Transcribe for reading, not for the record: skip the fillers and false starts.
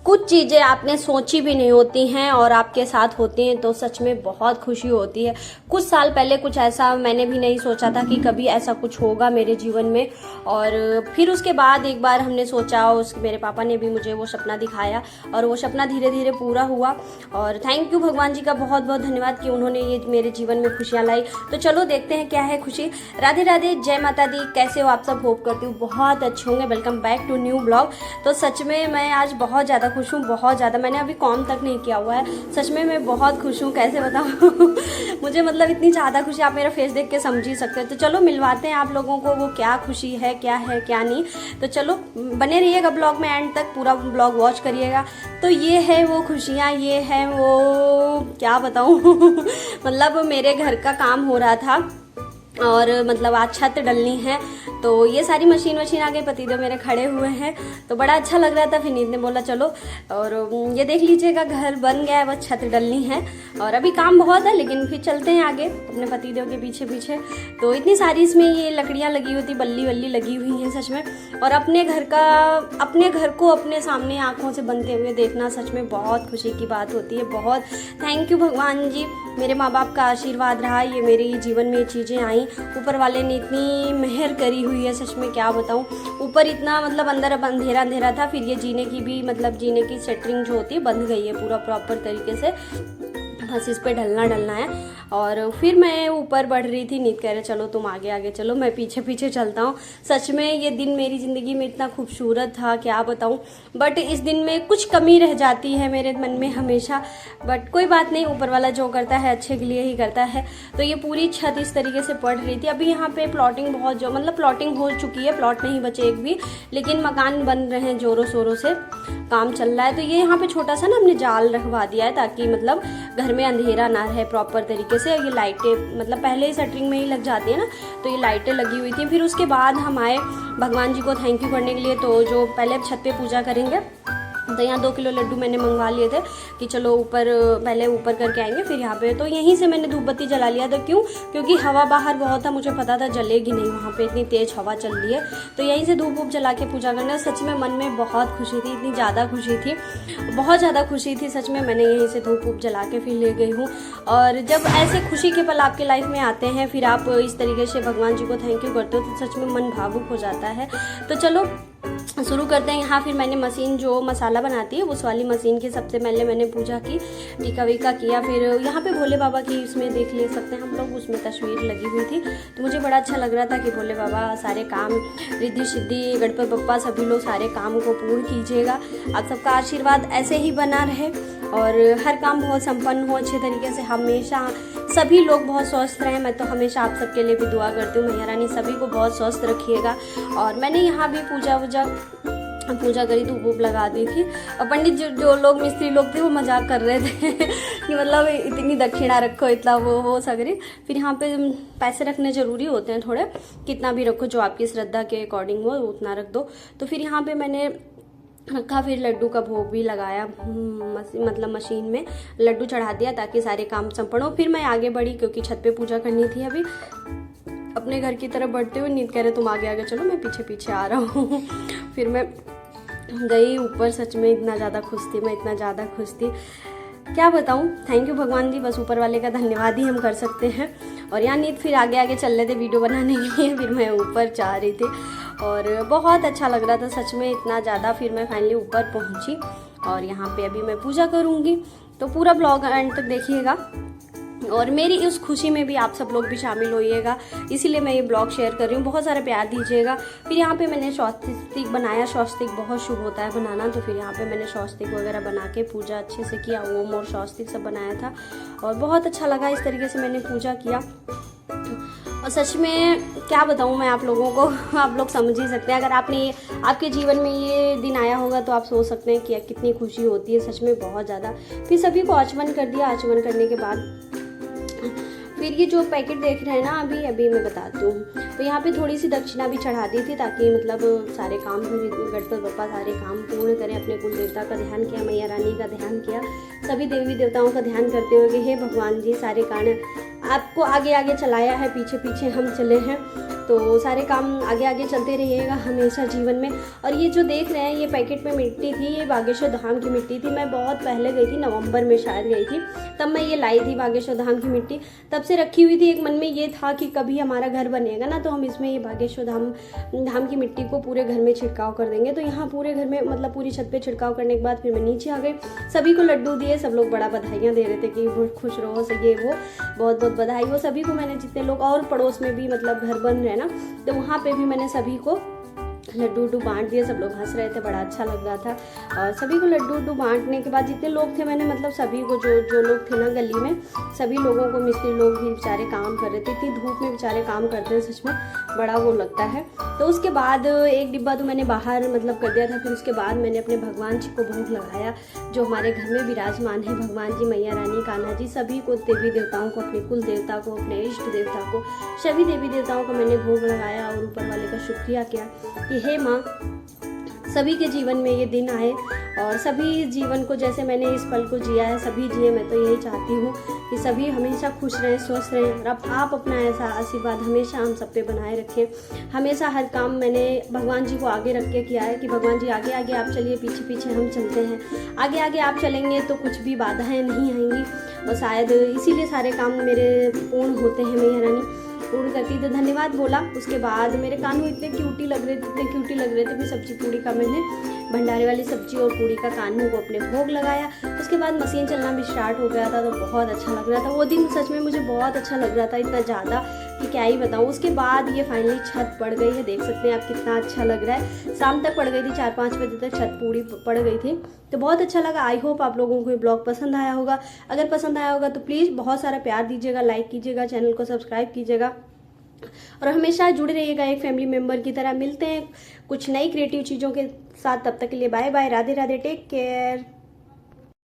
कुछ चीज़ें आपने सोची भी नहीं होती हैं और आपके साथ होती हैं तो सच में बहुत खुशी होती है। कुछ साल पहले कुछ ऐसा मैंने भी नहीं सोचा था कि कभी ऐसा कुछ होगा मेरे जीवन में। और फिर उसके बाद एक बार हमने सोचा, मेरे पापा ने भी मुझे वो सपना दिखाया और वो सपना धीरे धीरे पूरा हुआ। और थैंक यू भगवान जी का बहुत बहुत धन्यवाद कि उन्होंने ये मेरे जीवन में खुशियाँ लाई। तो चलो देखते हैं क्या है खुशी। राधे राधे, जय माता दी। कैसे हो आप सब? होप करती हूँ बहुत अच्छे होंगे। Welcome back to new blog. तो सच में मैं आज बहुत ज़्यादा खुश हूँ, बहुत ज़्यादा। मैंने अभी कॉम तक नहीं किया हुआ है। सच में मैं बहुत खुश हूँ, कैसे बताऊँ मुझे मतलब इतनी ज़्यादा खुशी, आप मेरा फेस देख के समझ ही सकते हो। तो चलो मिलवाते हैं आप लोगों को वो क्या खुशी है क्या नहीं। तो चलो बने रहिएगा ब्लॉग में एंड तक, पूरा ब्लॉग वॉच करिएगा। तो ये है वो खुशियाँ, ये है वो क्या बताऊँ मतलब मेरे घर का काम हो रहा था और मतलब आज छत डलनी है। तो ये सारी मशीन आ गई, पतिदेव मेरे खड़े हुए हैं तो बड़ा अच्छा लग रहा था। फिर नींद ने बोला चलो, और ये देख लीजिएगा घर बन गया है, बस छत डलनी है और अभी काम बहुत है, लेकिन फिर चलते हैं आगे अपने पतिदेव के पीछे पीछे। तो इतनी सारी इसमें ये लकड़ियाँ लगी हुई थी, बल्ली वल्ली लगी हुई हैं सच में। और अपने घर को अपने सामने आंखों से बनते हुए देखना सच में बहुत खुशी की बात होती है। बहुत थैंक यू भगवान जी, मेरे माँ बाप का आशीर्वाद रहा, ये मेरे जीवन में ये चीज़ें आई। ऊपर वाले ने इतनी मेहर करी हुई है सच में, क्या बताऊँ। ऊपर इतना मतलब अंदर अब अंधेरा अंधेरा था, फिर ये जीने की भी मतलब जीने की सेटरिंग जो होती है बंध गई है पूरा प्रॉपर तरीके से। बस इस पे ढलना है। और फिर मैं ऊपर बढ़ रही थी, नींद कह रहे चलो तुम आगे आगे चलो, मैं पीछे पीछे चलता हूँ। सच में ये दिन मेरी ज़िंदगी में इतना खूबसूरत था, क्या बताऊँ। बट इस दिन में कुछ कमी रह जाती है मेरे मन में हमेशा। बट कोई बात नहीं, ऊपर वाला जो करता है अच्छे के लिए ही करता है। तो ये पूरी छत इस तरीके से पड़ रही थी। अभी यहाँ पे प्लॉटिंग बहुत जो मतलब प्लॉटिंग हो चुकी है, प्लॉट नहीं बचे एक भी, लेकिन मकान बन रहे हैं, जोरों शोरों से काम चल रहा है। तो ये यहाँ पे छोटा सा ना हमने जाल रखवा दिया है ताकि मतलब घर में अंधेरा ना रहे प्रॉपर तरीके से। ये लाइटें मतलब पहले ही शटरिंग में ही लग जाती है ना, तो ये लाइटें लगी हुई थी। फिर उसके बाद हम आए भगवान जी को थैंक यू करने के लिए। तो जो पहले छत पे पूजा करेंगे, तो यहाँ 2 किलो लड्डू मैंने मंगवा लिए थे कि चलो ऊपर पहले ऊपर करके आएंगे फिर यहाँ पे। तो यहीं से मैंने धूप बत्ती जला लिया था। क्यों? क्योंकि हवा बाहर बहुत था, मुझे पता था जलेगी नहीं, वहाँ पे इतनी तेज़ हवा चल रही है। तो यहीं से धूप वूप जला के पूजा करना। सच में मन में बहुत खुशी थी, इतनी ज़्यादा खुशी थी, बहुत ज़्यादा खुशी थी सच में। मैंने यहीं से धूप वूप जला के फिर ले गई हूँ। और जब ऐसे खुशी के पल आपके लाइफ में आते हैं, फिर आप इस तरीके से भगवान जी को थैंक यू करते हो, तो सच में मन भावुक हो जाता है। तो चलो शुरू करते हैं। यहाँ फिर मैंने मशीन जो मसाला बनाती है उस वाली मशीन की सबसे पहले मैंने पूजा की, टीका वीका किया। फिर यहाँ पे भोले बाबा की उसमें देख ले सकते हैं हम लोग, उसमें तस्वीर लगी हुई थी। तो मुझे बड़ा अच्छा लग रहा था कि भोले बाबा सारे काम, रिद्धि सिद्धि, गणपति बप्पा सभी लोग सारे काम को पूर्ण कीजिएगा। आप सबका आशीर्वाद ऐसे ही बना रहे और हर काम बहुत संपन्न हो अच्छे तरीके से। हमेशा सभी लोग बहुत स्वस्थ रहें। मैं तो हमेशा आप सबके लिए भी दुआ करती हूँ, मैया रानी सभी को बहुत स्वस्थ रखिएगा। और मैंने यहाँ भी पूजा करी, धूप वूप लगा दी थी। और पंडित जो लोग मिस्त्री लोग थे वो मजाक कर रहे थे कि मतलब इतनी दक्षिणा रखो, इतना वो सगरी। फिर यहाँ पे पैसे रखने ज़रूरी होते हैं थोड़े, कितना भी रखो, जो आपकी श्रद्धा के अकॉर्डिंग हो उतना रख दो। तो फिर यहाँ पे मैंने रखा, फिर लड्डू का भोग भी लगाया, मतलब मशीन में लड्डू चढ़ा दिया ताकि सारे काम संपन्न हो। फिर मैं आगे बढ़ी क्योंकि छत पे पूजा करनी थी। अभी अपने घर की तरफ बढ़ते हुए नींद कह रहे तुम आगे आगे चलो, मैं पीछे पीछे आ रहा हूँ फिर मैं गई ऊपर। सच में इतना ज़्यादा खुश थी मैं, इतना ज़्यादा खुश थी, क्या बताऊँ। थैंक यू भगवान जी, बस ऊपर वाले का धन्यवाद ही हम कर सकते हैं। और यहाँ नींद फिर आगे आगे चल रहे थे वीडियो बनाने के लिए, फिर मैं ऊपर जा रही थी और बहुत अच्छा लग रहा था सच में, इतना ज़्यादा। फिर मैं फाइनली ऊपर पहुँची और यहाँ पे अभी मैं पूजा करूँगी। तो पूरा ब्लॉग एंड तक देखिएगा और मेरी इस खुशी में भी आप सब लोग भी शामिल होइएगा, इसीलिए मैं ये ब्लॉग शेयर कर रही हूँ। बहुत सारा प्यार दीजिएगा। फिर यहाँ पे मैंने स्वस्तिक बनाया, स्वस्तिक बहुत शुभ होता है बनाना। तो फिर यहाँ पे मैंने स्वस्तिक वगैरह बना के पूजा अच्छे से किया, ओम और स्वस्तिक सब बनाया था और बहुत अच्छा लगा। इस तरीके से मैंने पूजा किया और सच में क्या बताऊँ मैं आप लोगों को, आप लोग समझ ही सकते हैं। अगर आपके जीवन में ये दिन आया होगा तो आप सोच सकते हैं कि कितनी खुशी होती है सच में, बहुत ज़्यादा। फिर सभी को आचमन कर दिया। आचमन करने के बाद फिर ये जो पैकेट देख रहे हैं ना, अभी मैं बताती हूँ। तो यहाँ पे थोड़ी सी दक्षिणा भी चढ़ा दी थी ताकि मतलब सारे काम, गणपति बप्पा सारे काम पूर्ण करें। अपने कुल देवता का ध्यान किया, मैया रानी का ध्यान किया, सभी देवी देवताओं का ध्यान करते हुए कि हे भगवान जी सारे आपको आगे आगे चलाया है, पीछे पीछे हम चले हैं। तो सारे काम आगे आगे चलते रहिएगा हमेशा जीवन में। और ये जो देख रहे हैं ये पैकेट में मिट्टी थी, ये बागेश्वर धाम की मिट्टी थी। मैं बहुत पहले गई थी, नवंबर में शायद गई थी, तब मैं ये लाई थी बागेश्वर धाम की मिट्टी। तब से रखी हुई थी। एक मन में ये था कि कभी हमारा घर बनेगा ना तो हम इसमें ये बागेश्वर धाम की मिट्टी को पूरे घर में छिड़काव कर देंगे। तो यहाँ पूरे घर में मतलब पूरी छत पे छिड़काव करने के बाद फिर मैं नीचे आ गई। सभी को लड्डू दिए, सब लोग बड़ा बधाइयाँ दे रहे थे कि बहुत खुश रहो से ये वो, बहुत बहुत बधाई हो सभी को। मैंने जितने लोग और पड़ोस में भी मतलब घर बन रहे ना, तो वहाँ पे भी मैंने सभी को लड्डू उड्डू बांट दिए। सब लोग हंस रहे थे, बड़ा अच्छा लग रहा था। और सभी को लड्डू उड्डू बांटने के बाद जितने लोग थे मैंने मतलब सभी को, जो लोग थे ना गली में, सभी लोगों को, मिस्त्री लोग भी बेचारे काम कर रहे थे, इतनी धूप में बेचारे काम करते हैं, सच में बड़ा वो लगता है। तो उसके बाद एक डिब्बा तो मैंने बाहर मतलब कर दिया था। फिर उसके बाद मैंने अपने भगवान जी को भोग लगाया, जो हमारे घर में विराजमान है, भगवान जी, मैया रानी, कान्हा जी, सभी को, देवी देवताओं को, अपने कुल देवता को, अपने इष्ट देवता को, सभी देवी देवताओं को मैंने भोग लगाया और ऊपर वाले का शुक्रिया किया कि हे माँ, सभी के जीवन में ये दिन आए और सभी जीवन को जैसे मैंने इस पल को जिया है सभी जिए। मैं तो यही चाहती हूँ कि सभी हमेशा खुश रहें, स्वस्थ रहें। और अब आप अपना ऐसा आशीर्वाद हमेशा हम सब पे बनाए रखें। हमेशा हर काम मैंने भगवान जी को आगे रख के किया है कि भगवान जी आगे आगे आप चलिए, पीछे पीछे हम चलते हैं। आगे आगे आप चलेंगे तो कुछ भी बाधाएं नहीं आएंगी और शायद इसीलिए सारे काम मेरे पूर्ण होते हैं। मैया रानी पूर्ण करती। तो धन्यवाद बोला। उसके बाद मेरे कानू इतने क्यूटी लग रहे थे, इतने क्यूटी लग रहे थे। फिर सब्जी पूड़ी का मैंने भंडारे वाली सब्जी और पूड़ी का कानू को अपने भोग लगाया। उसके बाद मशीन चलना भी स्टार्ट हो गया था, तो बहुत अच्छा लग रहा था। वो दिन सच में मुझे बहुत अच्छा लग रहा था, इतना ज़्यादा कि क्या ही बताऊँ। उसके बाद ये फाइनली छत पड़ गई है, देख सकते हैं आप कितना अच्छा लग रहा है। शाम तक पड़ गई थी, 4-5 बजे तक छत पूरी पड़ गई थी। तो बहुत अच्छा लगा। आई होप आप लोगों को ये ब्लॉग पसंद आया होगा। अगर पसंद आया होगा तो प्लीज़ बहुत सारा प्यार दीजिएगा, लाइक कीजिएगा, चैनल को सब्सक्राइब कीजिएगा और हमेशा जुड़े रहिएगा एक फैमिली मेंबर की तरह। मिलते हैं कुछ नई क्रिएटिव चीज़ों के साथ, तब तक के लिए bye bye, Radhe Radhe, take care.